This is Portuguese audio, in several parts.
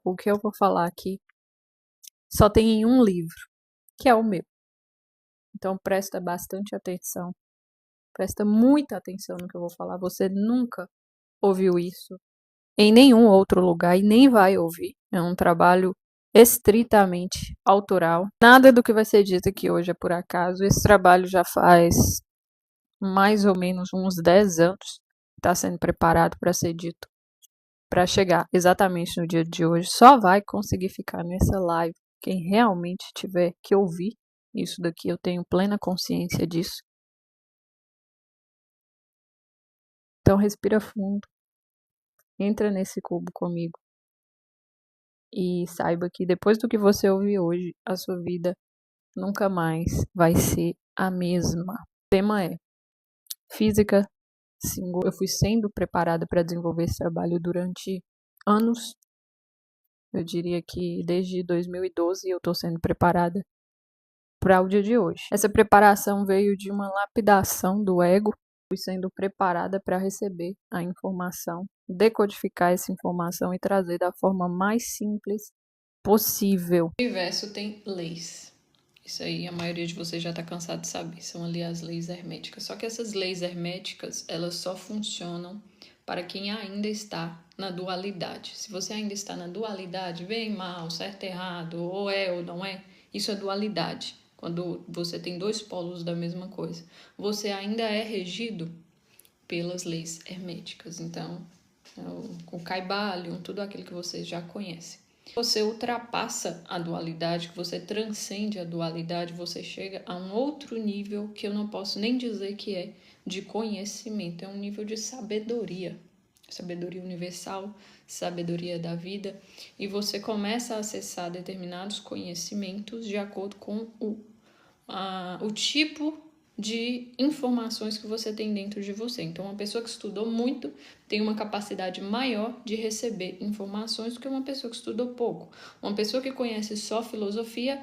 o que eu vou falar aqui só tem em um livro, que é o meu. Então presta bastante atenção, presta muita atenção no que eu vou falar. Você nunca ouviu isso em nenhum outro lugar e nem vai ouvir. É um trabalho estritamente autoral. Nada do que vai ser dito aqui hoje é por acaso. Esse trabalho já faz mais ou menos uns 10 anos está sendo preparado para ser dito, para chegar exatamente no dia de hoje. Só vai conseguir ficar nessa live quem realmente tiver que ouvir isso daqui. Eu tenho plena consciência disso. Então respira fundo, entra nesse cubo comigo e saiba que depois do que você ouvir hoje, a sua vida nunca mais vai ser a mesma. O tema é física singular. Eu fui sendo preparada para desenvolver esse trabalho durante anos. Eu diria que desde 2012 eu estou sendo preparada para o dia de hoje. Essa preparação veio de uma lapidação do ego. Fui sendo preparada para receber a informação, decodificar essa informação e trazer da forma mais simples possível. O universo tem leis. Isso aí a maioria de vocês já está cansado de saber. São ali as leis herméticas. Só que essas leis herméticas, elas só funcionam para quem ainda está na dualidade. Se você ainda está na dualidade, bem, mal, certo, errado, ou é ou não é, isso é dualidade. Quando você tem dois polos da mesma coisa. Você ainda é regido pelas leis herméticas. Então, o Kybalion, tudo aquilo que vocês já conhecem. Você ultrapassa a dualidade, que você transcende a dualidade, você chega a um outro nível que eu não posso nem dizer que é de conhecimento, é um nível de sabedoria. Sabedoria universal, sabedoria da vida, e você começa a acessar determinados conhecimentos de acordo com o tipo de informações que você tem dentro de você. Então, uma pessoa que estudou muito tem uma capacidade maior de receber informações do que uma pessoa que estudou pouco. Uma pessoa que conhece só filosofia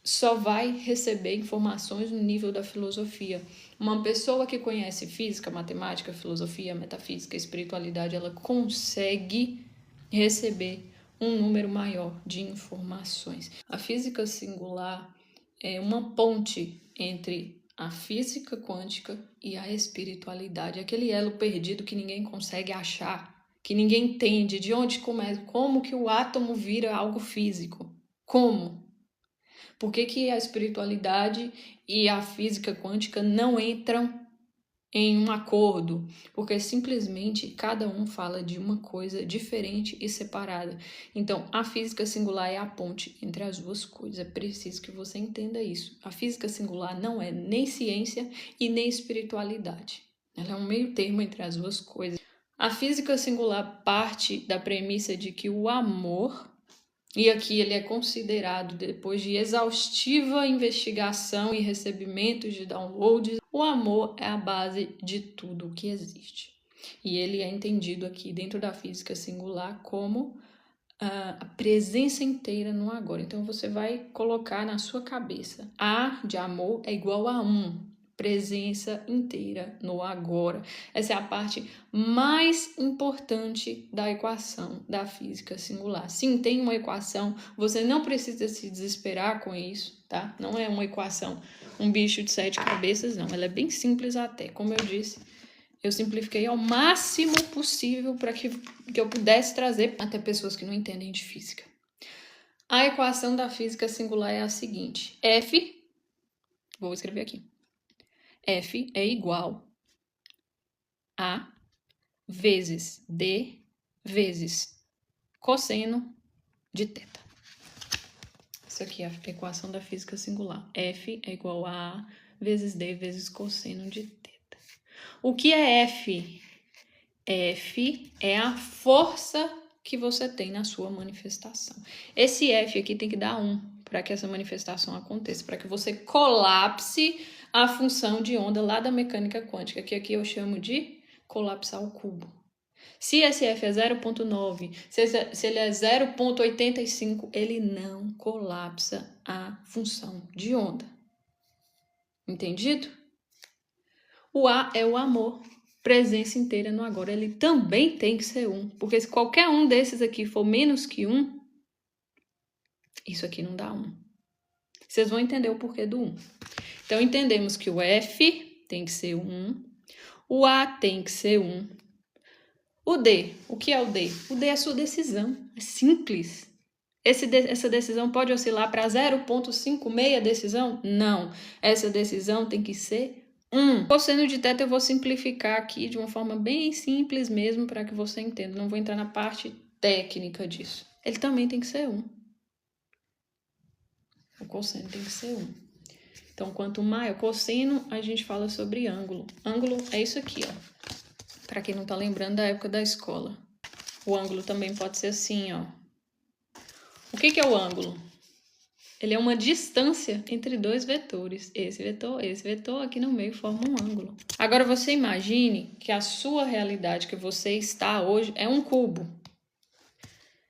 só vai receber informações no nível da filosofia. Uma pessoa que conhece física, matemática, filosofia, metafísica, espiritualidade, ela consegue receber um número maior de informações. A física singular é uma ponte entre a física quântica e a espiritualidade. Aquele elo perdido que ninguém consegue achar, que ninguém entende de onde começa, como que o átomo vira algo físico. Como? Por que a espiritualidade e a física quântica não entram em um acordo? Porque simplesmente cada um fala de uma coisa diferente e separada. Então, a física singular é a ponte entre as duas coisas. É preciso que você entenda isso. A física singular não é nem ciência e nem espiritualidade. Ela é um meio termo entre as duas coisas. A física singular parte da premissa de que o amor, e aqui ele é considerado, depois de exaustiva investigação e recebimento de downloads, o amor é a base de tudo o que existe. E ele é entendido aqui dentro da física singular como a presença inteira no agora. Então você vai colocar na sua cabeça: A de amor é igual a 1. Presença inteira no agora. Essa é a parte mais importante da equação da física singular. Sim, tem uma equação, você não precisa se desesperar com isso, tá? Não é uma equação, um bicho de 7 cabeças, não. Ela é bem simples até, como eu disse. Eu simplifiquei ao máximo possível para que eu pudesse trazer até pessoas que não entendem de física. A equação da física singular é a seguinte: F, vou escrever aqui, F é igual a vezes D vezes cosseno de θ. Isso aqui é a equação da física singular. F é igual a vezes D vezes cosseno de θ. O que é F? F é a força que você tem na sua manifestação. Esse F aqui tem que dar 1 para que essa manifestação aconteça, para que você colapse a função de onda lá da mecânica quântica, que aqui eu chamo de colapsar o cubo. Se esse F é 0,9, se ele é 0,85, ele não colapsa a função de onda. Entendido? O A é o amor. Presença inteira no agora. Ele também tem que ser 1. Porque se qualquer um desses aqui for menos que 1, Isso aqui não dá 1. Vocês vão entender o porquê do 1. Então, entendemos que o F tem que ser 1, o A tem que ser 1. O D, o que é o D? O D é a sua decisão, é simples. Essa decisão pode oscilar para 0,56 decisão? Não, essa decisão tem que ser 1. Cosseno de θ eu vou simplificar aqui de uma forma bem simples mesmo para que você entenda. Não vou entrar na parte técnica disso. Ele também tem que ser 1. O cosseno tem que ser 1. Então, quanto maior cosseno, a gente fala sobre ângulo. Ângulo é isso aqui, ó. Para quem não tá lembrando da época da escola. O ângulo também pode ser assim, ó. O que é o ângulo? Ele é uma distância entre dois vetores. Esse vetor aqui no meio forma um ângulo. Agora você imagine que a sua realidade que você está hoje é um cubo.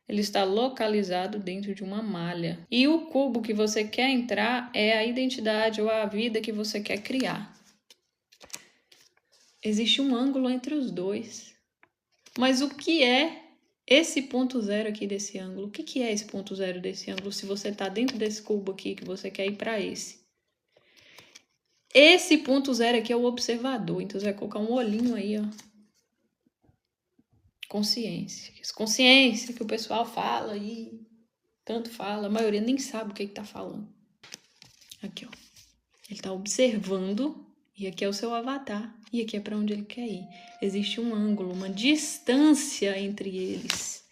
Ele está localizado dentro de uma malha. E o cubo que você quer entrar é a identidade ou a vida que você quer criar. Existe um ângulo entre os dois. Mas o que é esse ponto zero aqui desse ângulo? O que é esse ponto zero desse ângulo se você está dentro desse cubo aqui que você quer ir para esse? Esse ponto zero aqui é o observador. Então, você vai colocar um olhinho aí, ó. Consciência. Consciência que o pessoal fala aí. Tanto fala. A maioria nem sabe o que tá falando. Aqui, ó. Ele tá observando. E aqui é o seu avatar. E aqui é para onde ele quer ir. Existe um ângulo, uma distância entre eles.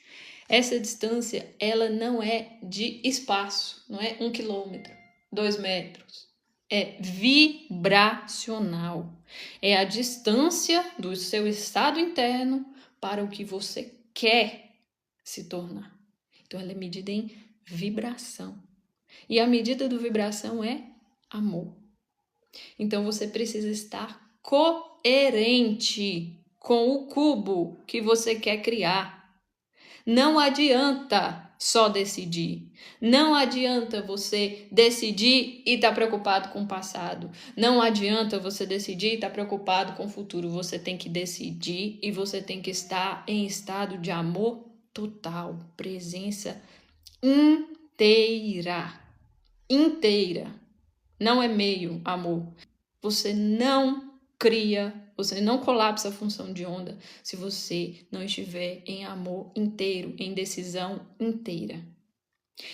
Essa distância, ela não é de espaço. Não é 1 quilômetro, 2 metros. É vibracional. É a distância do seu estado interno para o que você quer se tornar. Então, ela é medida em vibração. E a medida do vibração é amor. Então, você precisa estar coerente com o cubo que você quer criar. Não adianta só decidir. Não adianta você decidir e estar preocupado com o passado. Não adianta você decidir e estar preocupado com o futuro. Você tem que decidir e você tem que estar em estado de amor total, presença inteira. Inteira. Não é meio amor. Você não cria, você não colapsa a função de onda se você não estiver em amor inteiro, em decisão inteira.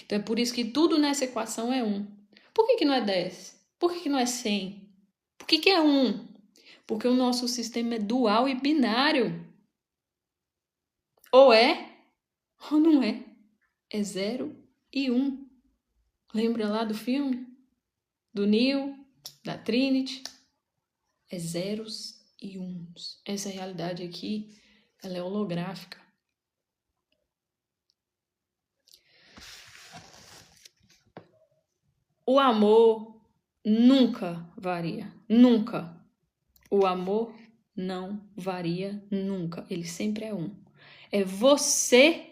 Então é por isso que tudo nessa equação é 1. Por que não é 10? Por que não é 100? Por que é 1? Porque o nosso sistema é dual e binário. Ou é, ou não é. É 0 e 1. Lembra lá do filme? Do Neo, da Trinity? É zeros e uns. Essa realidade aqui, ela é holográfica. O amor nunca varia. Nunca. O amor não varia nunca. Ele sempre é 1. É você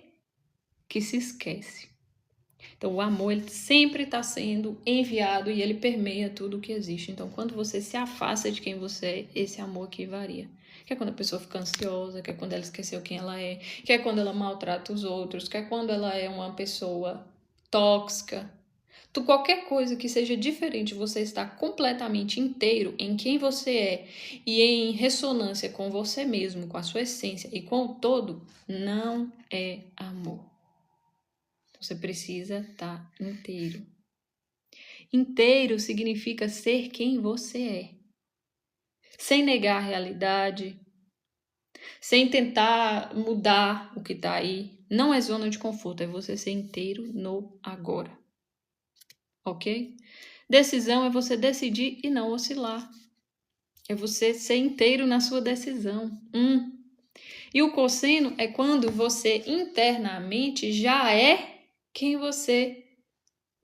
que se esquece. Então, o amor ele sempre está sendo enviado e ele permeia tudo o que existe. Então, quando você se afasta de quem você é, esse amor aqui varia. Que é quando a pessoa fica ansiosa, que é quando ela esqueceu quem ela é, que é quando ela maltrata os outros, que é quando ela é uma pessoa tóxica. Qualquer coisa que seja diferente, você está completamente inteiro em quem você é e em ressonância com você mesmo, com a sua essência e com o todo, não é amor. Você precisa estar inteiro. Inteiro significa ser quem você é. Sem negar a realidade, sem tentar mudar o que está aí. Não é zona de conforto, é você ser inteiro no agora. Ok? Decisão é você decidir e não oscilar. É você ser inteiro na sua decisão. E o cosseno é quando você internamente já é quem você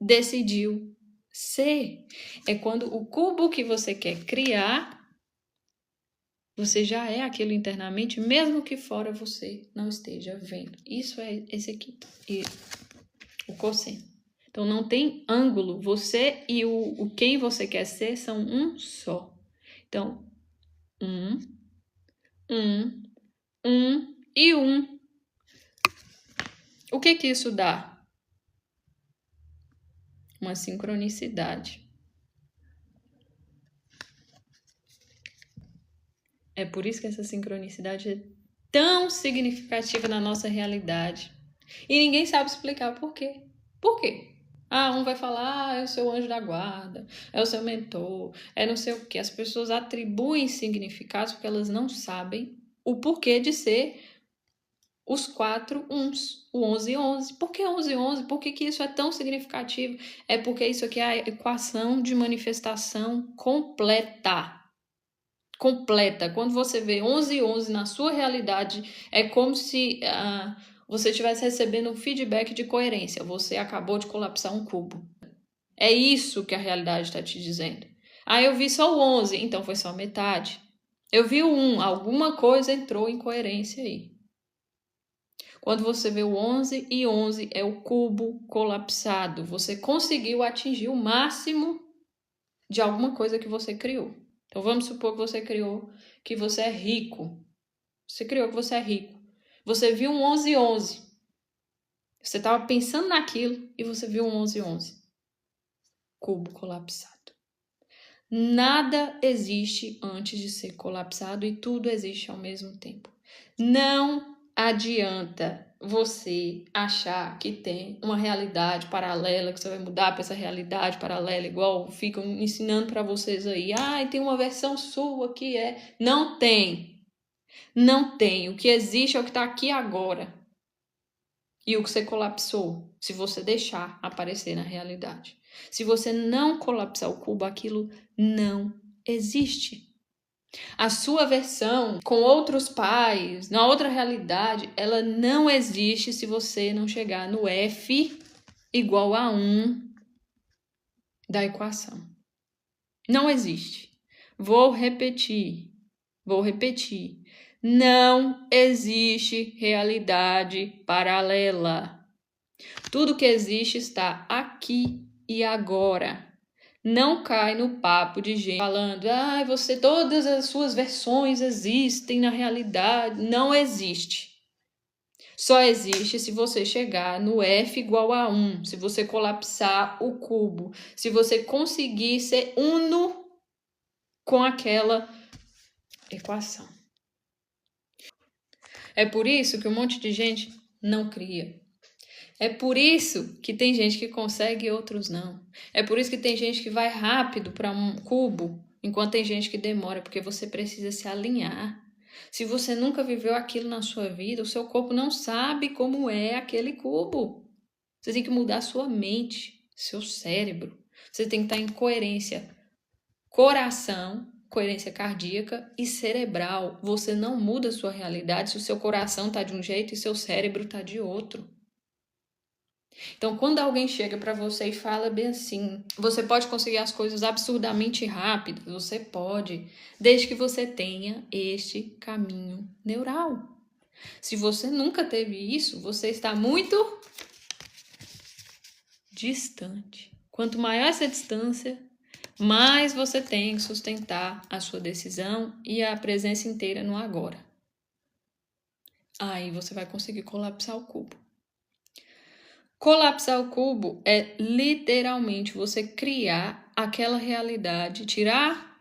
decidiu ser. É quando o cubo que você quer criar, você já é aquilo internamente, mesmo que fora você não esteja vendo. Isso é esse aqui. E o cosseno. Então, não tem ângulo. Você e o quem você quer ser são um só. Então, 1, 1, 1 e 1. O que isso dá? uma sincronicidade. É por isso que essa sincronicidade é tão significativa na nossa realidade. E ninguém sabe explicar por quê. Por quê? Um vai falar, é o seu anjo da guarda, é o seu mentor, é não sei o quê. As pessoas atribuem significados porque elas não sabem o porquê de ser os 4 uns, o 11-11. Por que 11-11? Por que isso é tão significativo? É porque isso aqui é a equação de manifestação completa. Completa. Quando você vê 11-11 na sua realidade, é como se você estivesse recebendo um feedback de coerência. Você acabou de colapsar um cubo. É isso que a realidade está te dizendo. Eu vi só o 11, então foi só metade. Eu vi o 1, alguma coisa entrou em coerência aí. Quando você vê o 11 e 11 é o cubo colapsado. Você conseguiu atingir o máximo de alguma coisa que você criou. Então vamos supor que você criou que você é rico. Você criou que você é rico. Você viu um 11-11. Você estava pensando naquilo e você viu um 11-11. Cubo colapsado. Nada existe antes de ser colapsado e tudo existe ao mesmo tempo. Não adianta você achar que tem uma realidade paralela, que você vai mudar para essa realidade paralela, igual ficam ensinando para vocês aí. Tem uma versão sua que é... Não tem. Não tem. O que existe é o que está aqui agora. E o que você colapsou, se você deixar aparecer na realidade. Se você não colapsar o cubo, aquilo não existe. A sua versão com outros pais, na outra realidade, ela não existe se você não chegar no F igual a 1 da equação. Não existe. Vou repetir. Não existe realidade paralela. Tudo que existe está aqui e agora. Não cai no papo de gente falando, todas as suas versões existem na realidade. Não existe. Só existe se você chegar no F igual a 1, se você colapsar o cubo, se você conseguir ser uno com aquela equação. É por isso que um monte de gente não cria. É por isso que tem gente que consegue e outros não. É por isso que tem gente que vai rápido para um cubo, enquanto tem gente que demora, porque você precisa se alinhar. Se você nunca viveu aquilo na sua vida, o seu corpo não sabe como é aquele cubo. Você tem que mudar sua mente, seu cérebro. Você tem que estar em coerência coração, coerência cardíaca e cerebral. Você não muda a sua realidade se o seu coração está de um jeito e seu cérebro está de outro. Então, quando alguém chega para você e fala bem assim, você pode conseguir as coisas absurdamente rápido, você pode, desde que você tenha este caminho neural. Se você nunca teve isso, você está muito distante. Quanto maior essa distância, mais você tem que sustentar a sua decisão e a presença inteira no agora. Aí você vai conseguir colapsar o cubo. Colapsar o cubo é literalmente você criar aquela realidade, tirar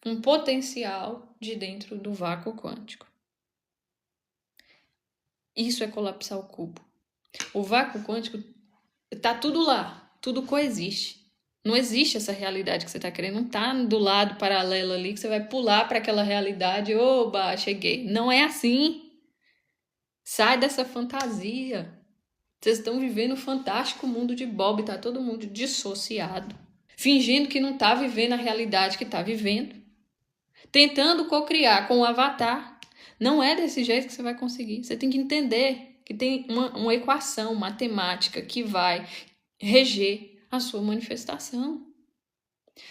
um potencial de dentro do vácuo quântico. Isso é colapsar o cubo. O vácuo quântico está tudo lá, tudo coexiste. Não existe essa realidade que você está querendo, não está do lado paralelo ali que você vai pular para aquela realidade, oba, cheguei. Não é assim. Sai dessa fantasia. Vocês estão vivendo um fantástico mundo de Bob, tá todo mundo dissociado, fingindo que não tá vivendo a realidade que tá vivendo, tentando cocriar com o avatar. Não é desse jeito que você vai conseguir. Você tem que entender que tem uma equação matemática que vai reger a sua manifestação.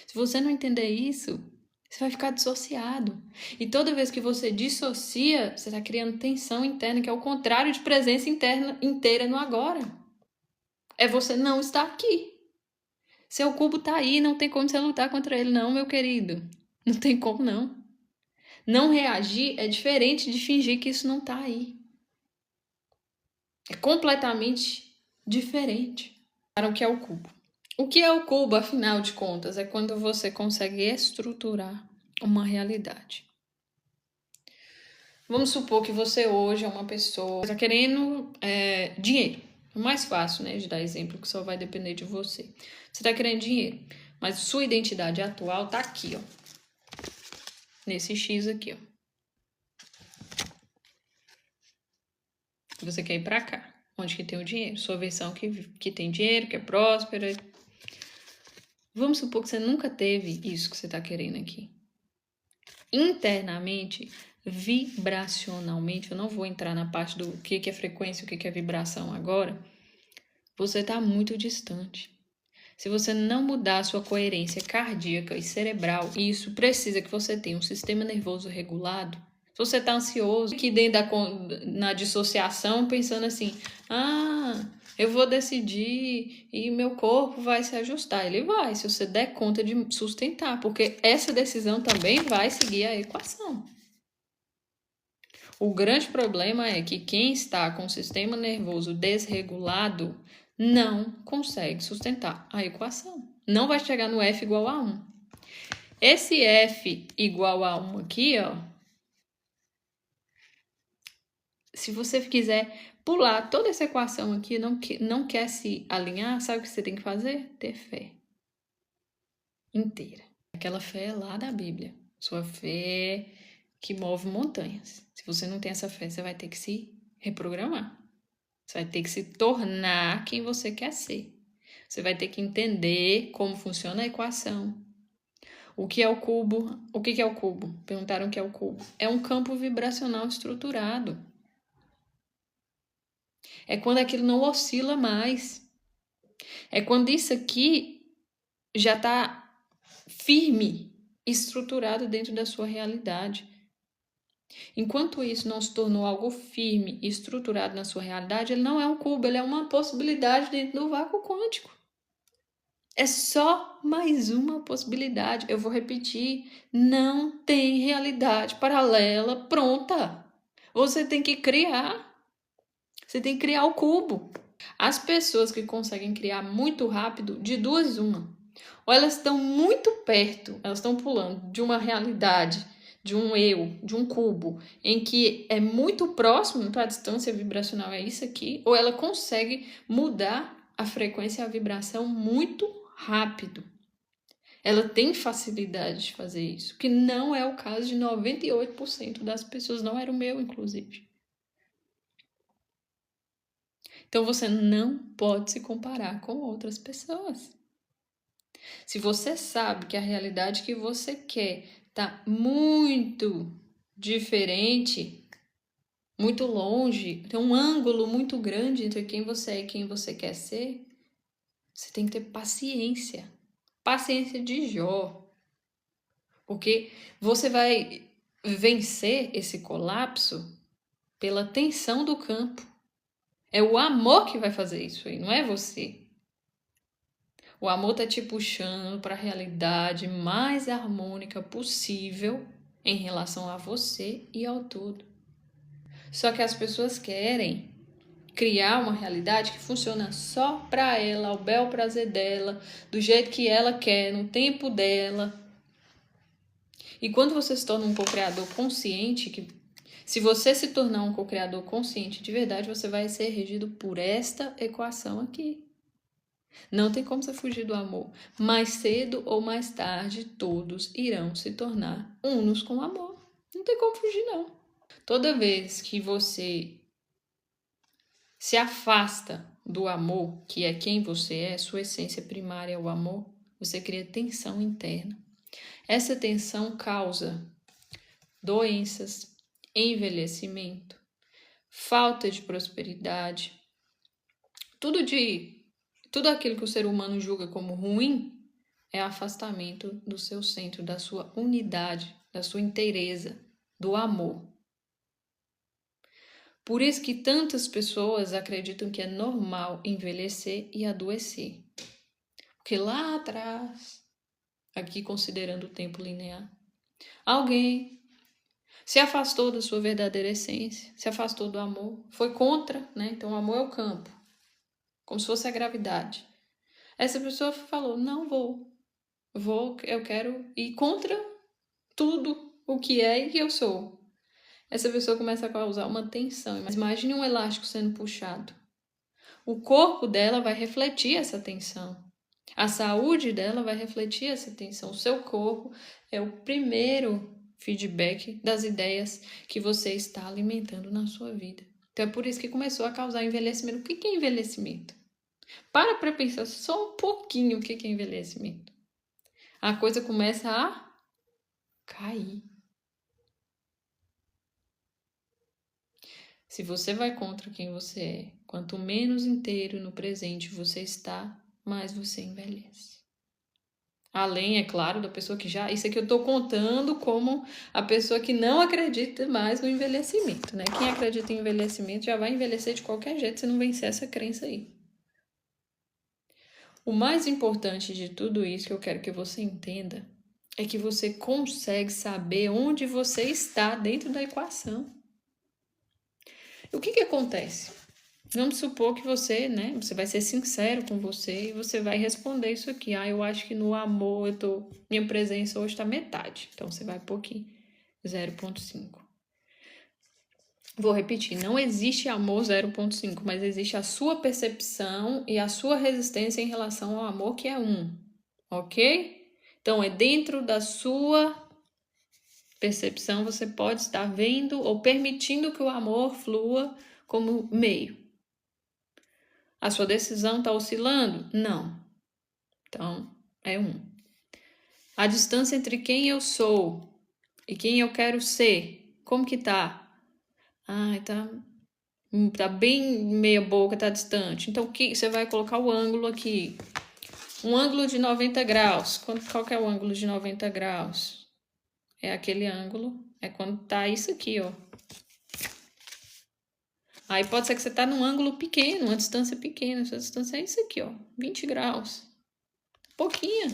Se você não entender isso, você vai ficar dissociado. E toda vez que você dissocia, você está criando tensão interna, que é o contrário de presença interna inteira no agora. É você não estar aqui. Seu cubo está aí, não tem como você lutar contra ele não, meu querido. Não tem como não. Não reagir é diferente de fingir que isso não está aí. É completamente diferente. Para o que é o cubo. O que é o cubo, afinal de contas? É quando você consegue estruturar uma realidade. Vamos supor que você hoje é uma pessoa que está querendo dinheiro. O mais fácil, né, de dar exemplo, que só vai depender de você. Você está querendo dinheiro, mas sua identidade atual tá aqui, ó. Nesse X aqui, ó. Você quer ir para cá, onde que tem o dinheiro. Sua versão que tem dinheiro, que é próspera. Vamos supor que você nunca teve isso que você está querendo aqui. Internamente, vibracionalmente, eu não vou entrar na parte do que é frequência, o que é vibração agora, você está muito distante. Se você não mudar a sua coerência cardíaca e cerebral, e isso precisa que você tenha um sistema nervoso regulado. Se você está ansioso, aqui dentro na dissociação, pensando assim, eu vou decidir e meu corpo vai se ajustar. Ele vai, se você der conta de sustentar, porque essa decisão também vai seguir a equação. O grande problema é que quem está com o sistema nervoso desregulado não consegue sustentar a equação. Não vai chegar no F igual a 1. Esse F igual a 1 aqui, ó, se você quiser pular toda essa equação aqui, não quer se alinhar, sabe o que você tem que fazer? Ter fé inteira. Aquela fé lá da Bíblia. Sua fé que move montanhas. Se você não tem essa fé, você vai ter que se reprogramar. Você vai ter que se tornar quem você quer ser. Você vai ter que entender como funciona a equação. O que é o cubo? O que é o cubo? Perguntaram o que é o cubo. É um campo vibracional estruturado. É quando aquilo não oscila mais. É quando isso aqui já está firme, estruturado dentro da sua realidade. Enquanto isso não se tornou algo firme e estruturado na sua realidade, ele não é um cubo, ele é uma possibilidade dentro do vácuo quântico. É só mais uma possibilidade. Eu vou repetir, não tem realidade paralela pronta. Você tem que criar. Você tem que criar o cubo. As pessoas que conseguem criar muito rápido, de duas uma. Ou elas estão muito perto, elas estão pulando de uma realidade, de um eu, de um cubo, em que é muito próximo, então a distância vibracional é isso aqui, ou ela consegue mudar a frequência e a vibração muito rápido. Ela tem facilidade de fazer isso, que não é o caso de 98% das pessoas, não era o meu, inclusive. Então você não pode se comparar com outras pessoas. Se você sabe que a realidade que você quer está muito diferente, muito longe, tem um ângulo muito grande entre quem você é e quem você quer ser, você tem que ter paciência. Paciência de Jó. Porque você vai vencer esse colapso pela tensão do campo. É o amor que vai fazer isso aí, não é você. O amor tá te puxando para a realidade mais harmônica possível em relação a você e ao todo. Só que as pessoas querem criar uma realidade que funciona só para ela, ao bel prazer dela, do jeito que ela quer, no tempo dela. E quando você se torna um co-criador consciente, se você se tornar um co-criador consciente de verdade, você vai ser regido por esta equação aqui. Não tem como você fugir do amor. Mais cedo ou mais tarde, todos irão se tornar unos com o amor. Não tem como fugir, não. Toda vez que você se afasta do amor, que é quem você é, sua essência primária é o amor, você cria tensão interna. Essa tensão causa doenças, envelhecimento, falta de prosperidade, tudo aquilo que o ser humano julga como ruim é afastamento do seu centro, da sua unidade, da sua inteireza, do amor. Por isso que tantas pessoas acreditam que é normal envelhecer e adoecer. Porque lá atrás, aqui considerando o tempo linear, alguém se afastou da sua verdadeira essência, se afastou do amor, foi contra, né? Então o amor é o campo, como se fosse a gravidade. Essa pessoa falou, não vou, eu quero ir contra tudo o que é e que eu sou. Essa pessoa começa a causar uma tensão. Imagine um elástico sendo puxado. O corpo dela vai refletir essa tensão. A saúde dela vai refletir essa tensão. O seu corpo é o primeiro feedback das ideias que você está alimentando na sua vida. Então é por isso que começou a causar envelhecimento. O que é envelhecimento? Para pensar só um pouquinho o que é envelhecimento. A coisa começa a cair. Se você vai contra quem você é, quanto menos inteiro no presente você está, mais você envelhece. Além, é claro, da pessoa que já... Isso aqui eu estou contando como a pessoa que não acredita mais no envelhecimento, né? Quem acredita em envelhecimento já vai envelhecer de qualquer jeito se não vencer essa crença aí. O mais importante de tudo isso que eu quero que você entenda é que você consegue saber onde você está dentro da equação. O que acontece? Vamos supor que você, né, você vai ser sincero com você e você vai responder isso aqui. Eu acho que no amor minha presença hoje está metade. Então você vai pôr aqui 0,5. Vou repetir, não existe amor 0,5, mas existe a sua percepção e a sua resistência em relação ao amor, que é 1. Ok? Então é dentro da sua percepção, você pode estar vendo ou permitindo que o amor flua como meio. A sua decisão está oscilando? Não. Então, é 1. A distância entre quem eu sou e quem eu quero ser, como que tá? Tá bem meia boca, tá distante. Então, você vai colocar o ângulo aqui. Um ângulo de 90 graus. Qual que é o ângulo de 90 graus? É aquele ângulo. É quando tá isso aqui, ó. Aí pode ser que você tá num ângulo pequeno, uma distância pequena. Essa distância é isso aqui, ó. 20 graus. Pouquinha.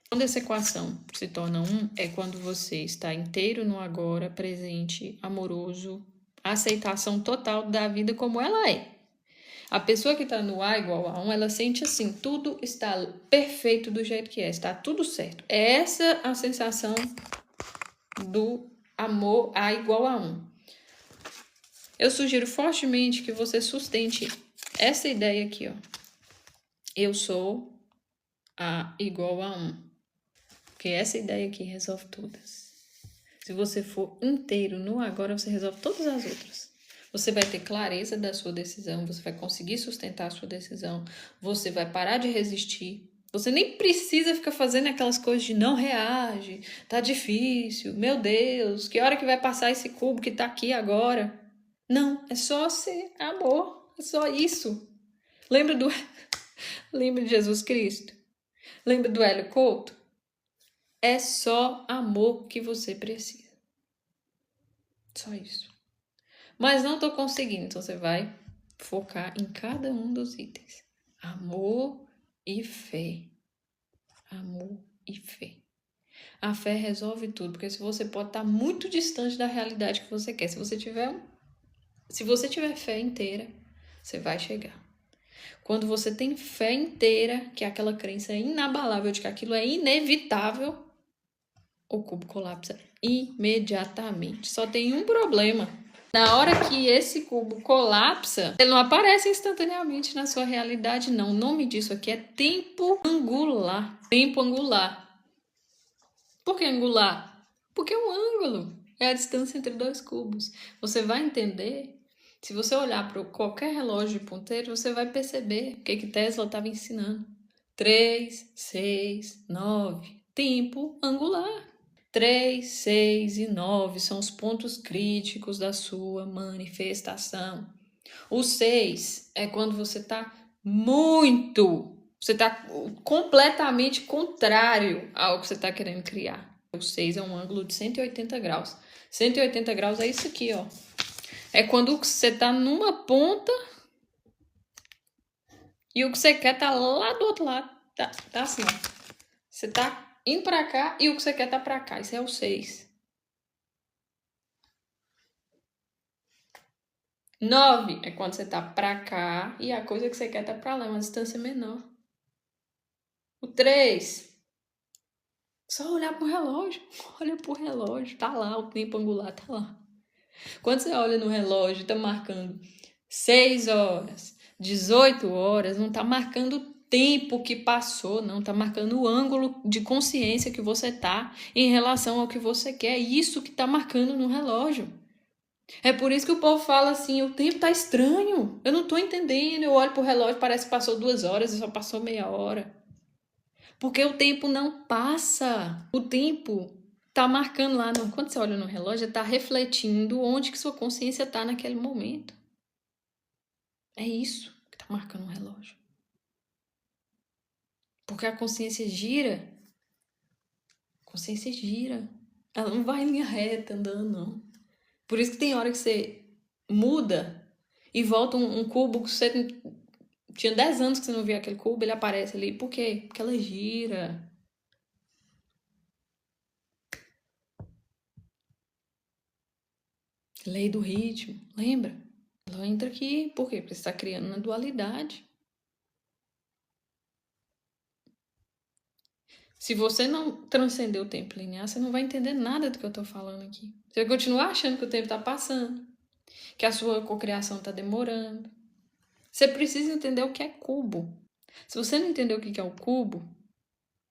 Quando essa equação se torna 1, é quando você está inteiro no agora, presente, amoroso, aceitação total da vida como ela é. A pessoa que está no A igual a 1, ela sente assim, tudo está perfeito do jeito que é, está tudo certo. É essa a sensação do amor A igual a 1. Eu sugiro fortemente que você sustente essa ideia aqui, ó. Eu sou A igual a 1. Porque essa ideia aqui resolve todas. Se você for inteiro no agora, você resolve todas as outras. Você vai ter clareza da sua decisão, você vai conseguir sustentar a sua decisão, você vai parar de resistir. Você nem precisa ficar fazendo aquelas coisas de não reage, tá difícil, meu Deus, que hora que vai passar esse cubo que tá aqui agora? Não, é só ser amor, é só isso. Lembra de Jesus Cristo? Lembra do Hélio Couto? É só amor que você precisa. Só isso. Mas não tô conseguindo, então você vai focar em cada um dos itens. Amor e fé. Amor e fé. A fé resolve tudo, porque se você pode estar muito distante da realidade que você quer, se você tiver fé inteira, você vai chegar. Quando você tem fé inteira, que aquela crença é inabalável de que aquilo é inevitável, o cubo colapsa imediatamente. Só tem um problema. Na hora que esse cubo colapsa, ele não aparece instantaneamente na sua realidade, não. O nome disso aqui é tempo angular. Tempo angular. Por que angular? Porque é um ângulo. É a distância entre dois cubos. Você vai entender. Se você olhar para qualquer relógio de ponteiro, você vai perceber o que Tesla estava ensinando. 3, 6, 9. Tempo angular. 3, 6 e 9 são os pontos críticos da sua manifestação. O 6 é quando você está completamente contrário ao que você está querendo criar. O 6 é um ângulo de 180 graus. 180 graus é isso aqui, ó. É quando você está numa ponta e o que você quer tá lá do outro lado. Tá assim, ó. Você tá indo pra cá e o que você quer tá pra cá. Isso é o 6. 9 é quando você tá pra cá e a coisa que você quer tá pra lá, uma distância menor. O 3, só olhar pro relógio. Olha pro relógio, tá lá, o tempo angular tá lá. Quando você olha no relógio, tá marcando 6 horas, 18 horas, não tá marcando o tempo que passou, não, tá marcando o ângulo de consciência que você tá em relação ao que você quer. Isso que tá marcando no relógio. É por isso que o povo fala assim, o tempo tá estranho, eu não tô entendendo, eu olho pro relógio, parece que passou 2 horas e só passou meia hora. Porque o tempo não passa, o tempo tá marcando lá, não. Quando você olha no relógio, tá refletindo onde que sua consciência tá naquele momento. É isso que tá marcando o relógio. Porque a consciência gira, ela não vai em linha reta andando, não. Por isso que tem hora que você muda e volta um cubo que você tinha 10 anos que você não via aquele cubo, ele aparece ali. Por quê? Porque ela gira. Lei do ritmo, lembra? Ela entra aqui, por quê? Porque você está criando uma dualidade. Se você não transcender o tempo linear, você não vai entender nada do que eu estou falando aqui. Você vai continuar achando que o tempo está passando, que a sua cocriação está demorando. Você precisa entender o que é cubo. Se você não entender o que é o cubo,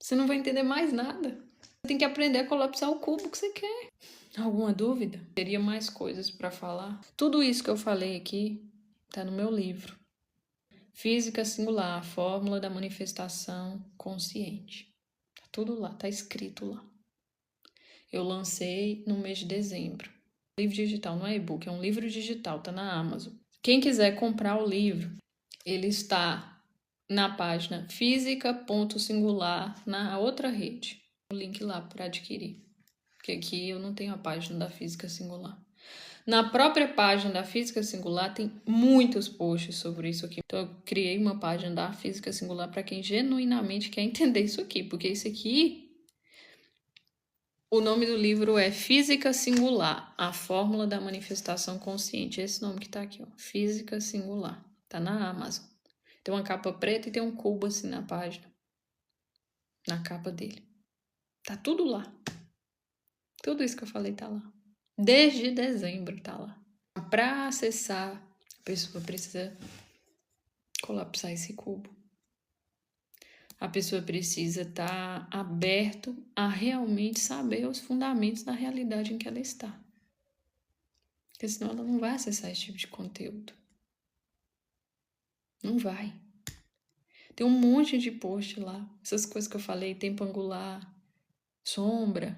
você não vai entender mais nada. Você tem que aprender a colapsar o cubo que você quer. Alguma dúvida? Teria mais coisas para falar? Tudo isso que eu falei aqui está no meu livro. Física Singular, a Fórmula da Manifestação Consciente. Tá tudo lá, tá escrito lá. Eu lancei no mês de dezembro. Livro digital, não é e-book, é um livro digital, tá na Amazon. Quem quiser comprar o livro, ele está na página física.singular na outra rede. O link lá para adquirir. Porque aqui eu não tenho a página da Física Singular. Na própria página da Física Singular tem muitos posts sobre isso aqui. Então eu criei uma página da Física Singular para quem genuinamente quer entender isso aqui, porque isso aqui, o nome do livro é Física Singular, a Fórmula da Manifestação Consciente. Esse nome que tá aqui, ó, Física Singular. Tá na Amazon. Tem uma capa preta e tem um cubo assim na página, na capa dele. Tá tudo lá. Tudo isso que eu falei tá lá. Desde dezembro tá lá. Para acessar, a pessoa precisa colapsar esse cubo. A pessoa precisa estar aberto a realmente saber os fundamentos da realidade em que ela está. Porque senão ela não vai acessar esse tipo de conteúdo. Não vai. Tem um monte de post lá. Essas coisas que eu falei, tempo angular, sombra,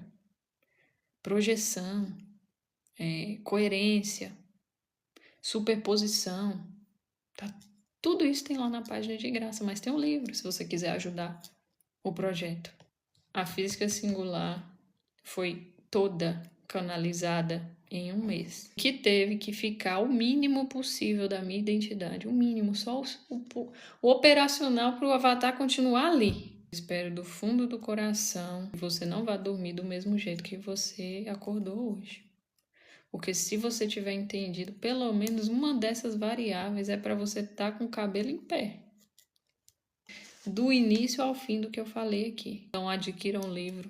projeção, coerência, superposição. Tá? Tudo isso tem lá na página de graça, mas tem um livro se você quiser ajudar o projeto. A física singular foi toda canalizada em um mês, que teve que ficar o mínimo possível da minha identidade, o mínimo, só o operacional para o avatar continuar ali. Espero do fundo do coração que você não vá dormir do mesmo jeito que você acordou hoje. Porque se você tiver entendido pelo menos uma dessas variáveis, é para você estar com o cabelo em pé. Do início ao fim do que eu falei aqui. Então adquiram o livro.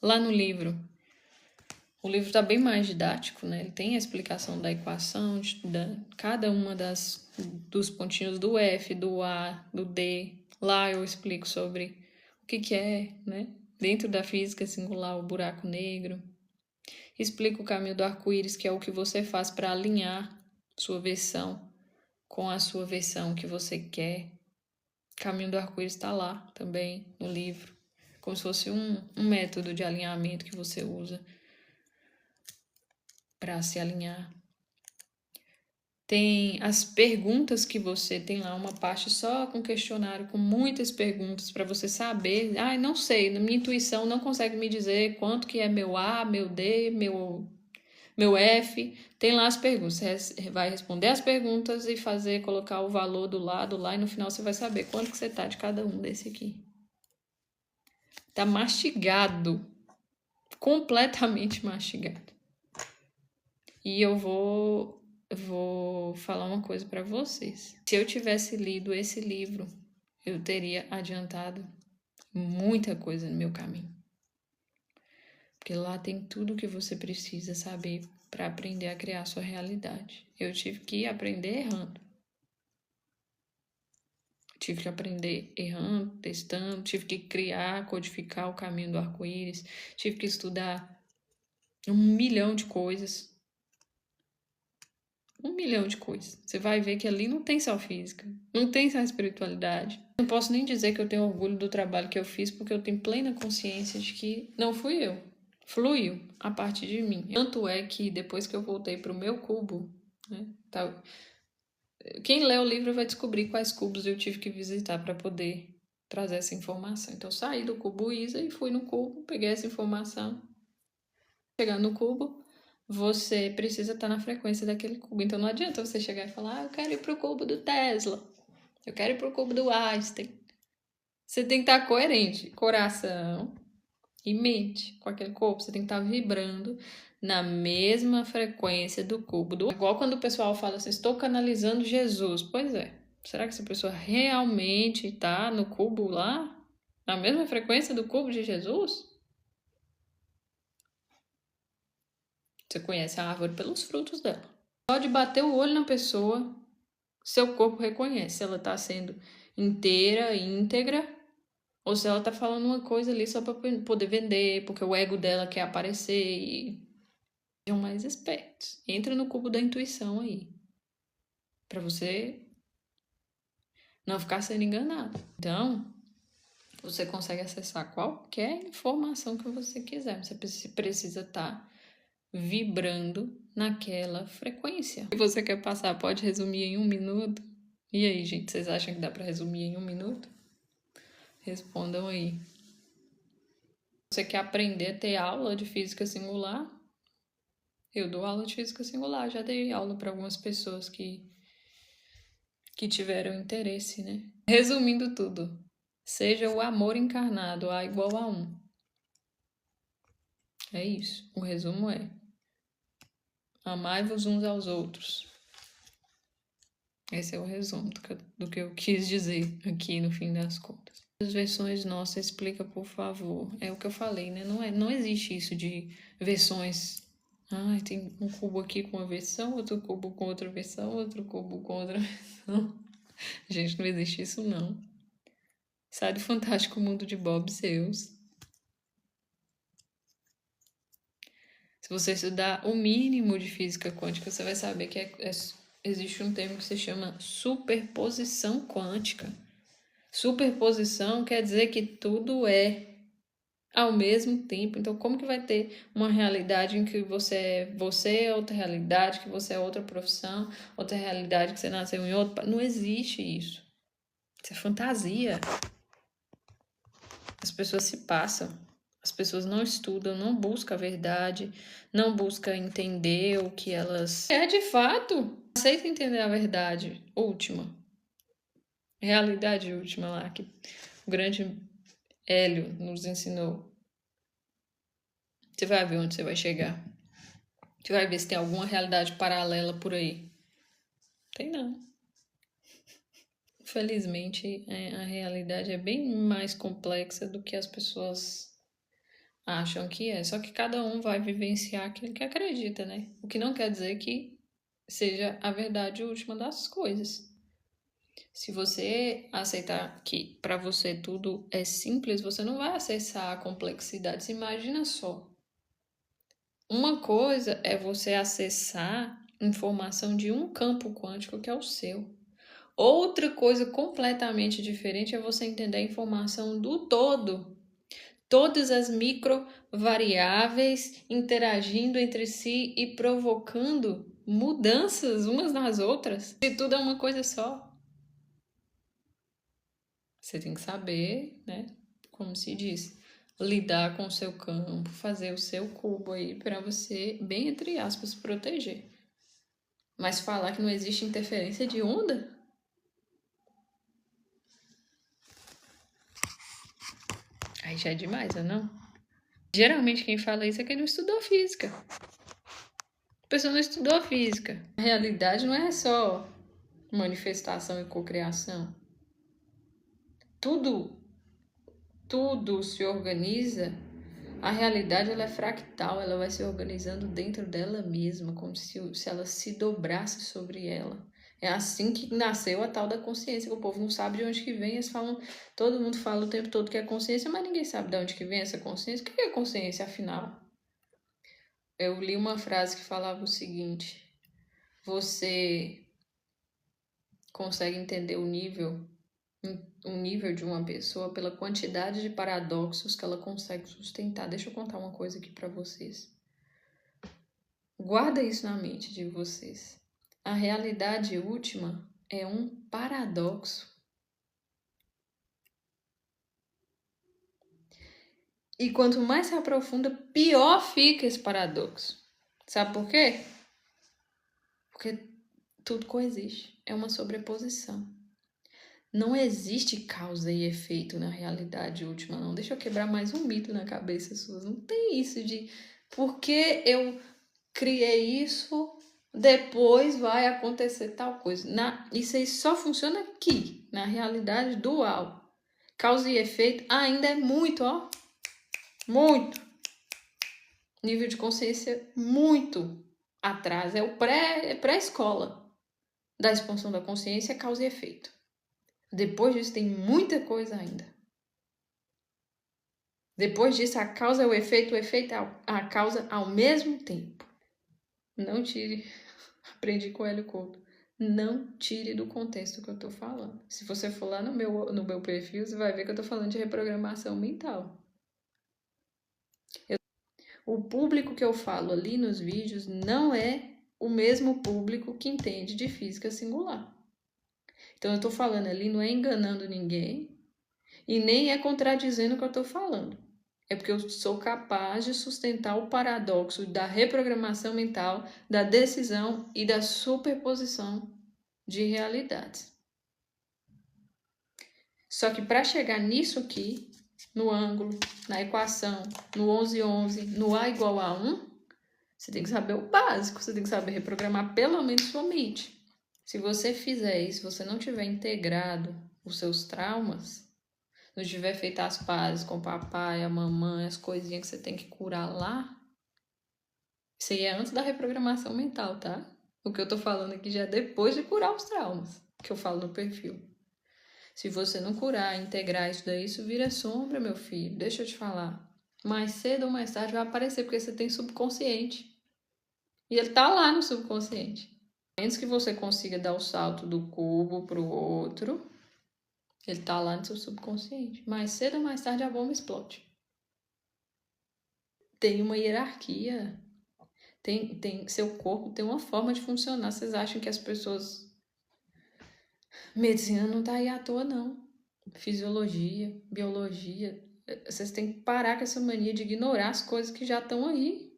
Lá no livro, o livro está bem mais didático, né? Ele tem a explicação da equação, cada uma dos pontinhos do F, do A, do D. Lá eu explico sobre o que é, né? Dentro da física singular, o buraco negro. Explico o caminho do arco-íris, que é o que você faz para alinhar sua versão com a sua versão que você quer. O caminho do arco-íris está lá também no livro, como se fosse um método de alinhamento que você usa para se alinhar. Tem as perguntas que você tem lá, uma parte só com questionário, com muitas perguntas para você saber. Não sei, na minha intuição não consegue me dizer quanto que é meu A, meu D, meu F. Tem lá as perguntas. Você vai responder as perguntas e colocar o valor do lado lá, e no final você vai saber quanto que você tá de cada um desse aqui. Tá mastigado, completamente mastigado. E eu vou vou falar uma coisa para vocês. Se eu tivesse lido esse livro, eu teria adiantado muita coisa no meu caminho. Porque lá tem tudo o que você precisa saber para aprender a criar a sua realidade. Eu tive que aprender errando. Tive que aprender errando, testando, tive que criar, codificar o caminho do arco-íris, tive que estudar 1.000.000 de coisas. 1.000.000 de coisas. Você vai ver que ali não tem só física, não tem só espiritualidade. Não posso nem dizer que eu tenho orgulho do trabalho que eu fiz, porque eu tenho plena consciência de que não fui eu. Fluiu a partir de mim. Tanto é que depois que eu voltei para o meu cubo, né, quem lê o livro vai descobrir quais cubos eu tive que visitar para poder trazer essa informação. Então, eu saí do cubo Isa e fui no cubo, peguei essa informação. Chegar no cubo, você precisa estar na frequência daquele cubo. Então, não adianta você chegar e falar, eu quero ir para o cubo do Tesla, eu quero ir para o cubo do Einstein. Você tem que estar coerente, coração e mente com aquele corpo. Você tem que estar vibrando na mesma frequência do cubo. Igual quando o pessoal fala assim, estou canalizando Jesus. Pois é. Será que essa pessoa realmente está no cubo lá? Na mesma frequência do cubo de Jesus? Você conhece a árvore pelos frutos dela. Só de bater o olho na pessoa, seu corpo reconhece se ela está sendo inteira, íntegra, ou se ela tá falando uma coisa ali só para poder vender, porque o ego dela quer aparecer e sejam mais espertos. Entra no cubo da intuição aí, para você não ficar sendo enganado. Então, você consegue acessar qualquer informação que você quiser. Você precisa estar vibrando naquela frequência. Se você quer passar, pode resumir em 1 minuto? E aí, gente, vocês acham que dá para resumir em 1 minuto? Respondam aí. Você quer aprender a ter aula de física singular? Eu dou aula de física singular, já dei aula para algumas pessoas que tiveram interesse, né? Resumindo tudo, seja o amor encarnado, A igual a 1. É isso, o resumo é: amai-vos uns aos outros. Esse é o resumo do que eu quis dizer aqui no fim das contas. As versões nossas, explica, por favor. É o que eu falei, né? Não existe isso de versões. Ah, tem um cubo aqui com uma versão, outro cubo com outra versão, outro cubo com outra versão. Gente, não existe isso, não. Sai do fantástico mundo de Bob Seus. Se você estudar o mínimo de física quântica, você vai saber que existe um termo que se chama superposição quântica. Superposição quer dizer que tudo é ao mesmo tempo. Então, como que vai ter uma realidade em que você é outra realidade, que você é outra profissão, outra realidade que você nasceu em outra? Não existe isso. Isso é fantasia. As pessoas se passam. As pessoas não estudam, não buscam a verdade, não buscam entender o que elas... de fato, aceita entender a verdade última. Realidade última lá, que o grande Hélio nos ensinou. Você vai ver onde você vai chegar. Você vai ver se tem alguma realidade paralela por aí. Tem não. Infelizmente, a realidade é bem mais complexa do que as pessoas acham que é. Só que cada um vai vivenciar aquilo que acredita, né? O que não quer dizer que seja a verdade última das coisas. Se você aceitar que para você tudo é simples, você não vai acessar a complexidade. Imagina só. Uma coisa é você acessar informação de um campo quântico que é o seu. Outra coisa completamente diferente é você entender a informação do todo. Todas as micro variáveis interagindo entre si e provocando mudanças umas nas outras. Se tudo é uma coisa só. Você tem que saber, né? Como se diz, lidar com o seu campo, fazer o seu cubo aí para você, bem entre aspas, proteger. Mas falar que não existe interferência de onda? Aí já é demais, não? Geralmente quem fala isso é quem não estudou física. A pessoa não estudou física. A realidade não é só manifestação e cocriação. Tudo se organiza. A realidade ela é fractal, ela vai se organizando dentro dela mesma, como se ela se dobrasse sobre ela. É assim que nasceu a tal da consciência, que o povo não sabe de onde que vem. Eles falam, todo mundo fala o tempo todo que é consciência, mas ninguém sabe de onde que vem essa consciência. O que é consciência, afinal? Eu li uma frase que falava o seguinte: você consegue entender o nível de uma pessoa pela quantidade de paradoxos que ela consegue sustentar. Deixa eu contar uma coisa aqui para vocês. Guarda isso na mente de vocês. A realidade última é um paradoxo. E quanto mais se aprofunda, pior fica esse paradoxo. Sabe por quê? Porque tudo coexiste. É uma sobreposição. Não existe causa e efeito na realidade última, não. Deixa eu quebrar mais um mito na cabeça suas. Não tem isso de porque eu criei isso, depois vai acontecer tal coisa. Isso aí só funciona aqui, na realidade dual. Causa e efeito ainda é muito, ó. Muito. Nível de consciência muito atrás. É o pré-escola da expansão da consciência, causa e efeito. Depois disso tem muita coisa ainda. Depois disso, a causa é o efeito é a causa ao mesmo tempo. Não tire, aprendi com o Hélio Couto, não tire do contexto que eu tô falando. Se você for lá no meu perfil, você vai ver que eu tô falando de reprogramação mental. O público que eu falo ali nos vídeos não é o mesmo público que entende de física singular. Então, eu tô falando ali, não é enganando ninguém e nem é contradizendo o que eu tô falando. É porque eu sou capaz de sustentar o paradoxo da reprogramação mental, da decisão e da superposição de realidades. Só que para chegar nisso aqui, no ângulo, na equação, no 1111, no A igual a 1, você tem que saber o básico, você tem que saber reprogramar pelo menos sua mente. Se você fizer isso, se você não tiver integrado os seus traumas, não tiver feito as pazes com o papai, a mamãe, as coisinhas que você tem que curar lá, isso aí é antes da reprogramação mental, tá? O que eu tô falando aqui já é depois de curar os traumas, que eu falo no perfil. Se você não curar, integrar isso daí, isso vira sombra, meu filho. Deixa eu te falar. Mais cedo ou mais tarde vai aparecer, porque você tem subconsciente. E ele tá lá no subconsciente. Antes que você consiga dar o salto do cubo pro outro, ele tá lá no seu subconsciente. Mais cedo ou mais tarde a bomba explode. Tem uma hierarquia. Seu corpo tem uma forma de funcionar. Vocês acham que as pessoas... Medicina não tá aí à toa, não. Fisiologia, biologia. Vocês têm que parar com essa mania de ignorar as coisas que já estão aí.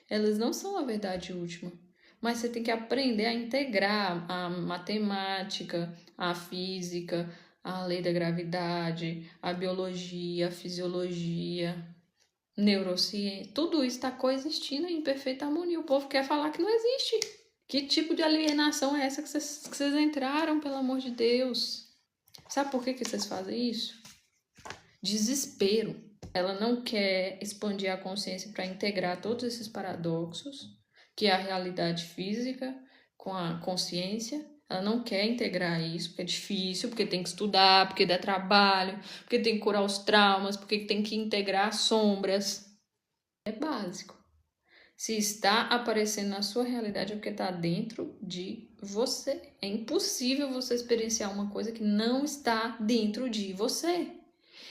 Elas não são a verdade última. Mas você tem que aprender a integrar a matemática, a física, a lei da gravidade, a biologia, a fisiologia, neurociência. Tudo isso está coexistindo em perfeita harmonia. O povo quer falar que não existe. Que tipo de alienação é essa que vocês entraram, pelo amor de Deus? Sabe por que vocês fazem isso? Desespero. Ela não quer expandir a consciência para integrar todos esses paradoxos, que é a realidade física com a consciência. Ela não quer integrar isso, porque é difícil, porque tem que estudar, porque dá trabalho, porque tem que curar os traumas, porque tem que integrar as sombras. É básico. Se está aparecendo na sua realidade é porque está dentro de você. É impossível você experienciar uma coisa que não está dentro de você.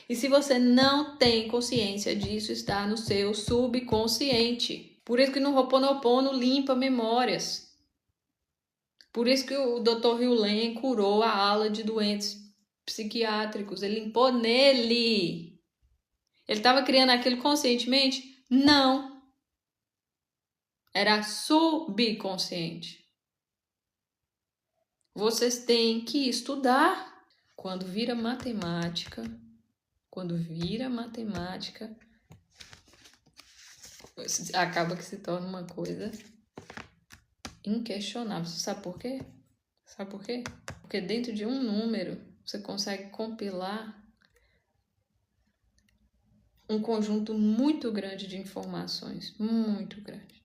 E se você não tem consciência disso, está no seu subconsciente. Por isso que no Ho'oponopono limpa memórias. Por isso que o Dr. Hewlett curou a ala de doentes psiquiátricos. Ele limpou nele. Ele estava criando aquilo conscientemente? Não. Era subconsciente. Vocês têm que estudar. Quando vira matemática, acaba que se torna uma coisa inquestionável. Você sabe por quê? Sabe por quê? Porque dentro de um número você consegue compilar um conjunto muito grande de informações, muito grande.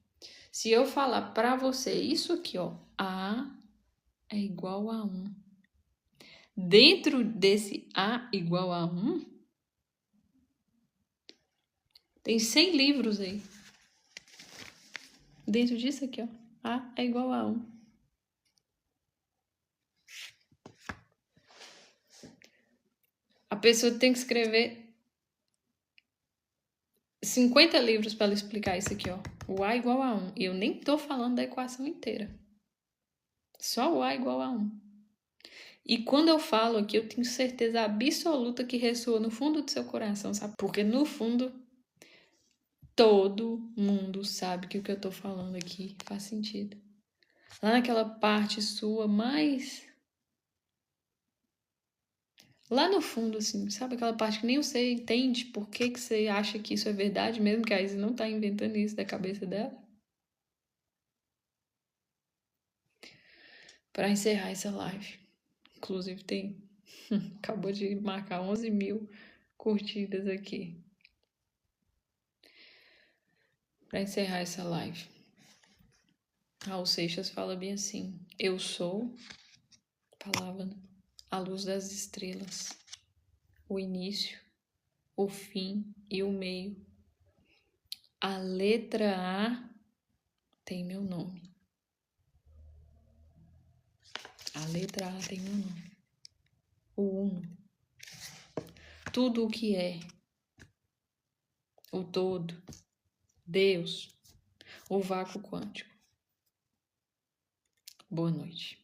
Se eu falar para você isso aqui, ó, A é igual a 1. Dentro desse A igual a 1, tem 100 livros aí. Dentro disso aqui, ó, A é igual a 1. A pessoa tem que escrever 50 livros para ela explicar isso aqui, ó. O A igual a 1. E eu nem tô falando da equação inteira. Só o A igual a 1. E quando eu falo aqui, eu tenho certeza absoluta que ressoa no fundo do seu coração, sabe? Porque no fundo, todo mundo sabe que o que eu tô falando aqui faz sentido. Lá naquela parte sua mais... Lá no fundo, assim, sabe aquela parte que nem você entende por que você acha que isso é verdade, mesmo que a Izzy não tá inventando isso da cabeça dela? Para encerrar essa live. Inclusive tem... Acabou de marcar 11 mil curtidas aqui. Para encerrar essa live. Raul Seixas fala bem assim: eu sou, palavra, né? A luz das estrelas, o início, o fim e o meio. A letra A tem meu nome. A letra A tem meu nome. O uno. Tudo o que é. O todo. Deus. O vácuo quântico. Boa noite.